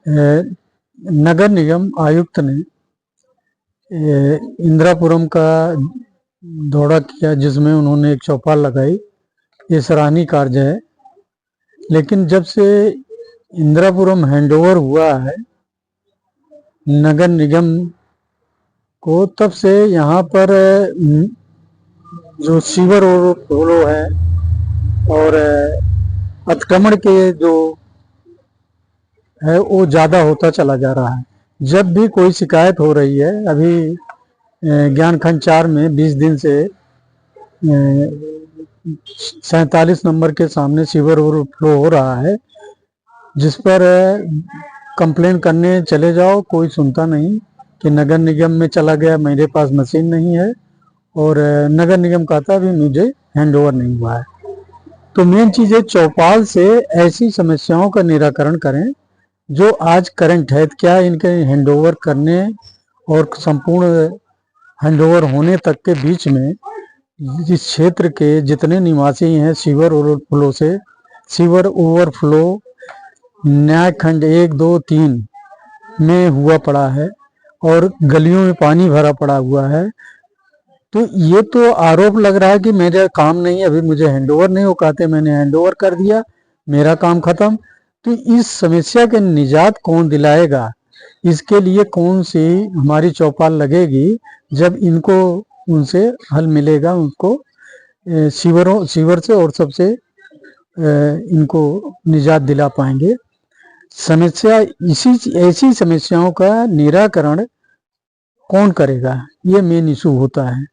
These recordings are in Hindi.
नगर निगम आयुक्त ने इंदिरापुरम का दौरा किया, जिसमें उन्होंने एक चौपाल लगाई। ये सराहनीय कार्य है। लेकिन जब से इंदिरापुरम हैंडओवर हुआ है नगर निगम को, तब से यहाँ पर जो सीवर ओवरफ्लो है और अतिक्रमण के जो है वो ज़्यादा होता चला जा रहा है। जब भी कोई शिकायत हो रही है, अभी ज्ञानखंड 4 में 20 दिन से 47 नंबर के सामने सीवर ओवरफ्लो हो रहा है, जिस पर कंप्लेन करने चले जाओ, कोई सुनता नहीं कि नगर निगम में चला गया, मेरे पास मशीन नहीं है, और नगर निगम कहता भी मुझे हैंडओवर नहीं हुआ है। तो मेन चीज़ है, चौपाल से ऐसी समस्याओं का निराकरण करें जो आज करंट है। क्या इनके हैंडओवर करने और संपूर्ण हैंडओवर होने तक के बीच में इस क्षेत्र के जितने निवासी हैं, सीवर ओवरफ्लो न्याय खंड 1, 2, 3 में हुआ पड़ा है और गलियों में पानी भरा पड़ा हुआ है। तो ये तो आरोप लग रहा है कि मेरा काम नहीं, अभी मुझे हैंडओवर नहीं हो, कहते मैंने हैंडओवर कर दिया, मेरा काम खत्म। तो इस समस्या के निजात कौन दिलाएगा? इसके लिए कौन सी हमारी चौपाल लगेगी जब इनको उनसे हल मिलेगा, उनको सीवर से और सबसे इनको निजात दिला पाएंगे। समस्या ऐसी समस्याओं का निराकरण कौन करेगा? ये मेन इशू होता है।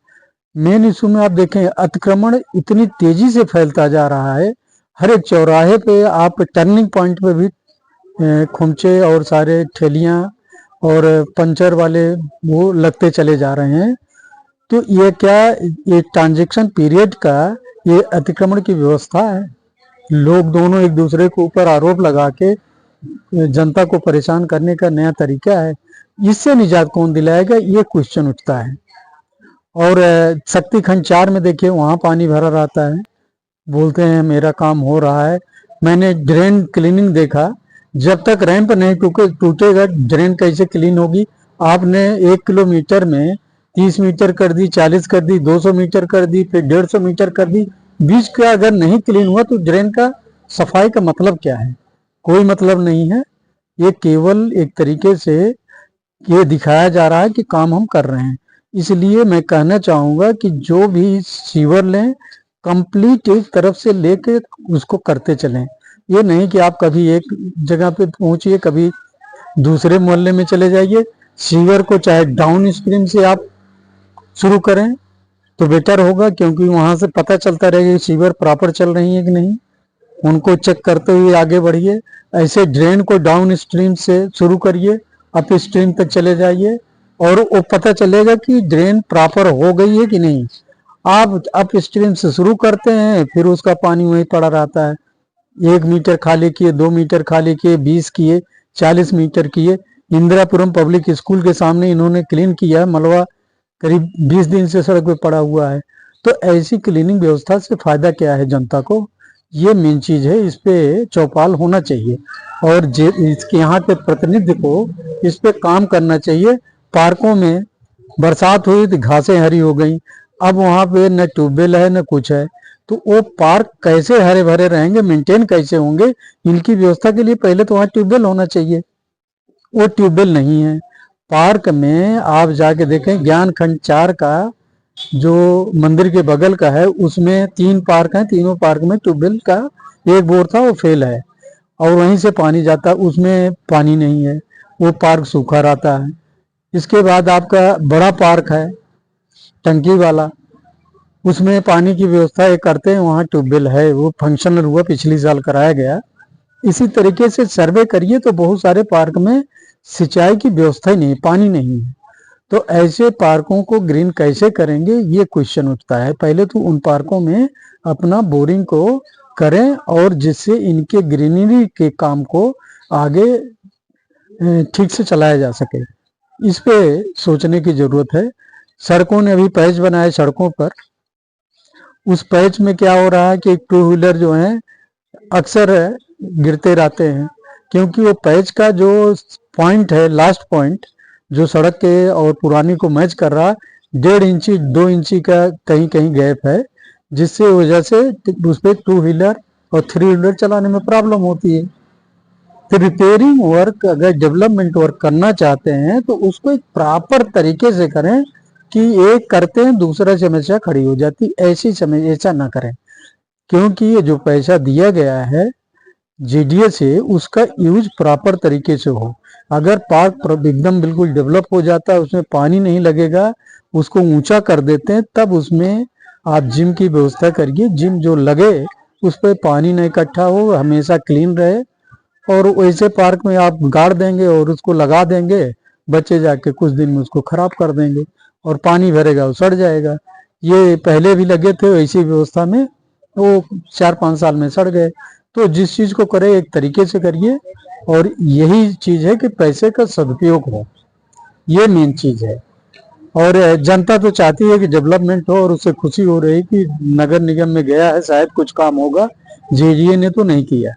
मेन इशू में आप देखें, अतिक्रमण इतनी तेजी से फैलता जा रहा है। हर एक चौराहे पे, आप टर्निंग पॉइंट पे भी खुमचे और सारे ठेलियां और पंचर वाले वो लगते चले जा रहे हैं। तो ये क्या, ये ट्रांजैक्शन पीरियड का ये अतिक्रमण की व्यवस्था है? लोग दोनों एक दूसरे के ऊपर आरोप लगा के जनता को परेशान करने का नया तरीका है। इससे निजात कौन दिलाएगा? ये क्वेश्चन उठता है। और शक्ति खंड 4 में देखिए, वहाँ पानी भरा रहता है, बोलते हैं मेरा काम हो रहा है। मैंने ड्रेन क्लीनिंग देखा, जब तक रैंप नहीं टूटेगा ड्रेन कैसे क्लीन होगी? आपने 1 किलोमीटर में 30 मीटर कर दी, 40 कर दी, 200 मीटर कर दी, फिर 150 मीटर कर दी। बीच का अगर नहीं क्लीन हुआ तो ड्रेन का सफाई का मतलब क्या है? कोई मतलब नहीं है। ये केवल एक तरीके से ये दिखाया जा रहा है कि काम हम कर रहे हैं। इसलिए मैं कहना चाहूँगा कि जो भी सीवर लें, कंप्लीट एक तरफ से लेके उसको करते चलें। ये नहीं कि आप कभी एक जगह पे पहुंचिए, कभी दूसरे मोहल्ले में चले जाइए। सीवर को चाहे डाउन स्ट्रीम से आप शुरू करें तो बेटर होगा, क्योंकि वहां से पता चलता रहेगा कि सीवर प्रॉपर चल रही है कि नहीं। उनको चेक करते हुए आगे बढ़िए। ऐसे ड्रेन को डाउन स्ट्रीम से शुरू करिए, अप स्ट्रीम तक चले जाइए, और वो पता चलेगा कि ड्रेन प्रॉपर हो गई है कि नहीं। आप अप स्ट्रीम से शुरू करते हैं, फिर उसका पानी वहीं पड़ा रहता है। 1 मीटर खाली किए, 2 मीटर खाली किए, 20 किए, 40 मीटर किए। इंदिरापुरम पब्लिक स्कूल के सामने इन्होंने क्लीन किया, मलबा करीब 20 दिन से सड़क पे पड़ा हुआ है। तो ऐसी क्लीनिंग व्यवस्था से फायदा क्या है जनता को? ये मेन चीज है। इस पे चौपाल होना चाहिए और इसके यहाँ के प्रतिनिधि को इस पे काम करना चाहिए। पार्कों में बरसात हुई तो घासें हरी हो गई, अब वहाँ पे न ट्यूबवेल है न कुछ है, तो वो पार्क कैसे हरे भरे रहेंगे, मेंटेन कैसे होंगे? इनकी व्यवस्था के लिए पहले तो वहाँ ट्यूबवेल होना चाहिए। वो ट्यूबवेल नहीं है। पार्क में आप जाके देखें, ज्ञान खंड 4 का जो मंदिर के बगल का है, उसमें 3 पार्क हैं, तीनों पार्क में ट्यूबवेल का एक बोर था, वो फेल है, और वहीं से पानी जाता है, उसमें पानी नहीं है, वो पार्क सूखा रहता है। इसके बाद आपका बड़ा पार्क है टंकी वाला, उसमें पानी की व्यवस्था ये करते हैं, वहाँ ट्यूबवेल है, वो फंक्शनल हुआ, पिछली साल कराया गया। इसी तरीके से सर्वे करिए तो बहुत सारे पार्क में सिंचाई की व्यवस्था ही नहीं, पानी नहीं है। तो ऐसे पार्कों को ग्रीन कैसे करेंगे, ये क्वेश्चन उठता है। पहले तो उन पार्कों में अपना बोरिंग को करें, और जिससे इनके ग्रीनरी के काम को आगे ठीक से चलाया जा सके, इस पे सोचने की जरूरत है। सड़कों ने अभी पैच बनाए सड़कों पर, उस पैच में क्या हो रहा है कि 2 व्हीलर जो हैं अक्सर गिरते रहते हैं, क्योंकि वो पैच का जो पॉइंट है, लास्ट पॉइंट जो सड़क के और पुरानी को मैच कर रहा, 1.5 इंची 2 इंची का कहीं कहीं गैप है, जिससे वजह से उस पर 2 व्हीलर और 3 व्हीलर चलाने में प्रॉब्लम होती है। तो रिपेयरिंग वर्क अगर डेवलपमेंट वर्क करना चाहते हैं तो उसको एक प्रॉपर तरीके से करें कि एक करते हैं दूसरा समस्या खड़ी हो जाती, ऐसी समय ऐसा ना करें। क्योंकि ये जो पैसा दिया गया है जीडीए से, उसका यूज प्रॉपर तरीके से हो। अगर पार्क एकदम बिल्कुल डेवलप हो जाता है, उसमें पानी नहीं लगेगा, उसको ऊंचा कर देते हैं, तब उसमें आप जिम की व्यवस्था करिए। जिम जो लगे उस पर पानी नहीं इकट्ठा हो, हमेशा क्लीन रहे। और वैसे पार्क में आप गाड़ देंगे और उसको लगा देंगे, बच्चे जाके कुछ दिन में उसको खराब कर देंगे और पानी भरेगा वो सड़ जाएगा। ये पहले भी लगे थे ऐसी व्यवस्था में, वो 4-5 साल में सड़ गए। तो जिस चीज को करे एक तरीके से करिए, और यही चीज है कि पैसे का सदुपयोग हो, ये मेन चीज है। और जनता तो चाहती है कि डेवलपमेंट हो, और उससे खुशी हो रही कि नगर निगम में गया है, शायद कुछ काम होगा, जेडीए ने तो नहीं किया।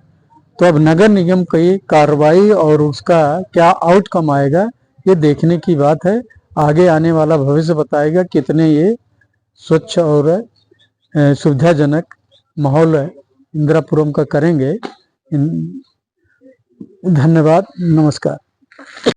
तो अब नगर निगम की कार्रवाई और उसका क्या आउटकम आएगा, ये देखने की बात है। आगे आने वाला भविष्य बताएगा कितने ये स्वच्छ और सुविधाजनक माहौल इंदिरापुरम का करेंगे। धन्यवाद, नमस्कार।